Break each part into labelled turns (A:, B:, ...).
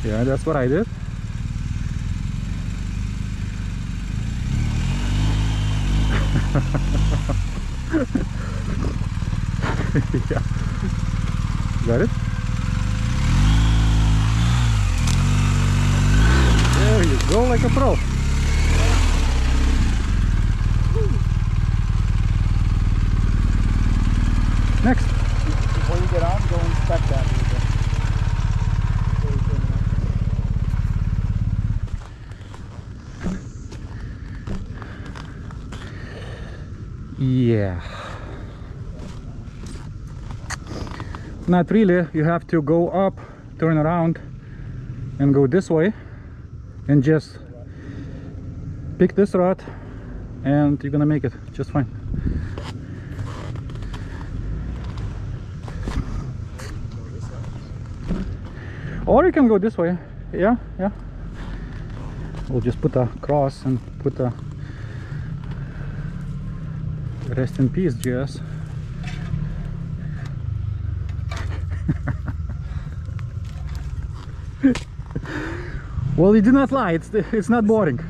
A: Yeah, that's what I did. Yeah. Got it? There you go, like a pro. Next.
B: Before you get on, go inspect that.
A: Yeah. Not really. You have to go up, turn around, and go this way, and just pick this rod, and you're gonna make it just fine. Or you can go this way. Yeah, yeah. We'll just put a cross and put a rest in peace, Jess. Well, you did not lie. It's not boring.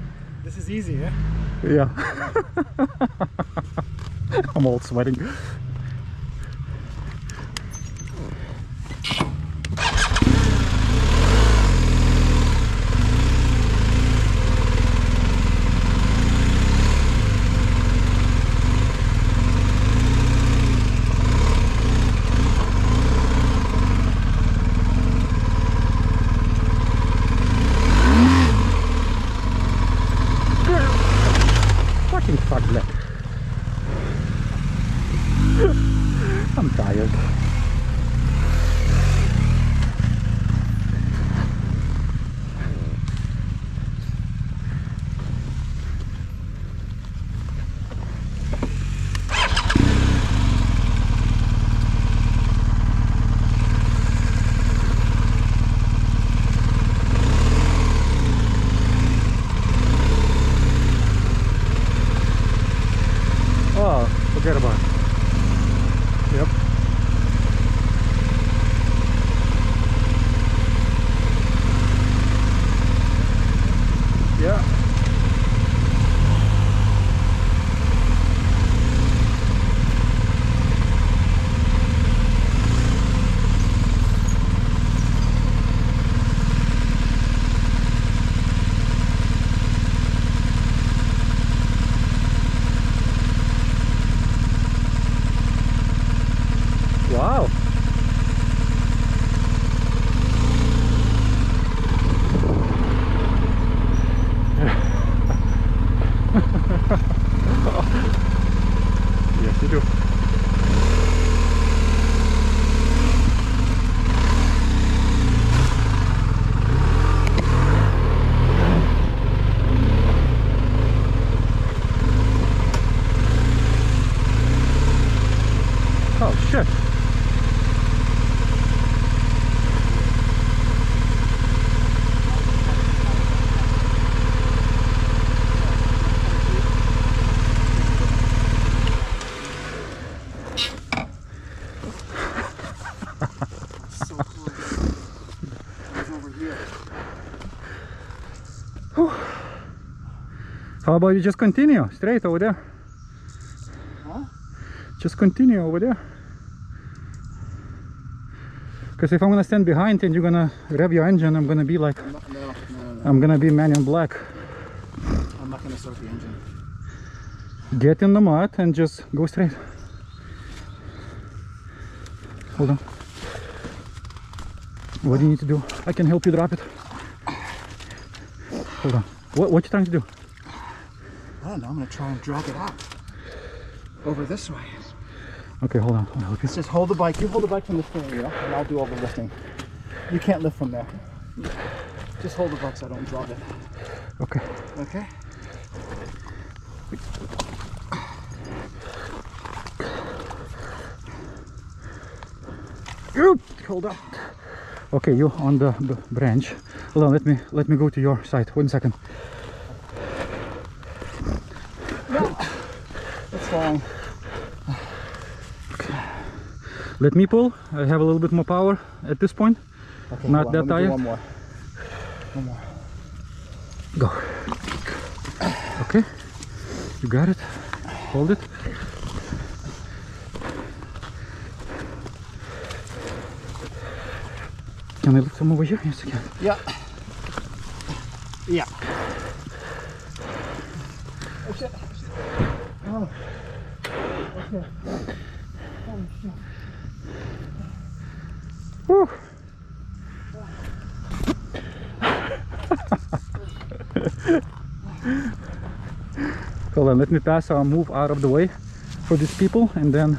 B: This is easy, yeah?
A: Yeah. I'm all sweating. Fucking fuck that. I'm tired. Oh, forget about it. Yep. Yeah. Wow. Yes, you do. Oh shit.
B: So close. It's over here.
A: How about you just continue straight over there?
B: Huh?
A: Just continue over there. Because if I'm gonna stand behind and you're gonna rev your engine, I'm gonna be like,
B: No.
A: I'm gonna be Man in Black.
B: I'm not gonna start the engine.
A: Get in the mud and just go straight. Hold on. What do you need to do? I can help you drop it. Hold on. What you trying to do?
B: I don't know. I'm gonna try and drag it up over this way.
A: Okay, hold on. I'll help you.
B: Just hold the bike. You hold the bike from the steering wheel, and I'll do all the lifting. You can't lift from there. Just hold the bike so I don't drop it.
A: Okay.
B: Okay?
A: Oop, hold up. Okay, you on the branch. Hold on, let me go to your side. 1 second.
B: No. It's fine.
A: Let me pull. I have a little bit more power at this point.
B: Okay,
A: Not
B: hold on,
A: that
B: let me do
A: tired.
B: one more. One more.
A: Go. Okay. You got it. Hold it. Can I lift some over here? Yes, I can.
B: Yeah. Yeah. Oh shit. Oh. Okay. Holy shit.
A: Woo. Hold on, let me pass or move out of the way for these people, and then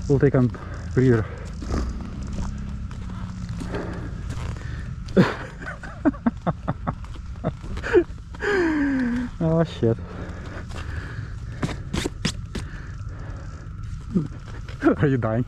A: we'll take a breather. Oh shit. Are you dying?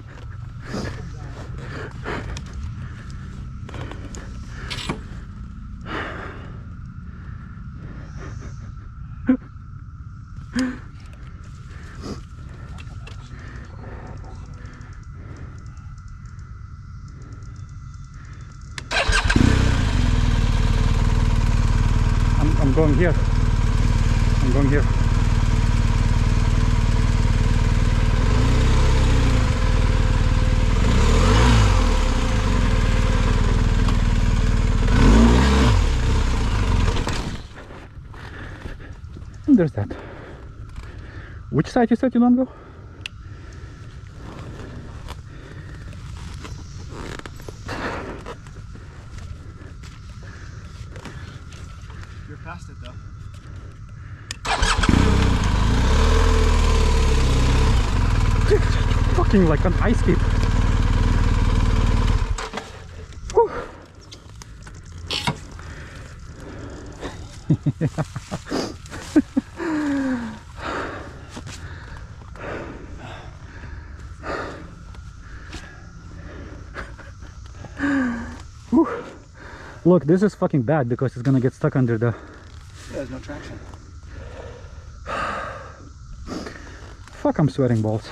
A: I'm going here. I'm going here. And there's that. Which side you said you don't go?
B: You're past it though.
A: Fucking like an ice skate. Whew. Whew. Look, this is fucking bad because it's gonna get stuck under the...
B: Yeah, there's no traction.
A: Fuck, I'm sweating balls.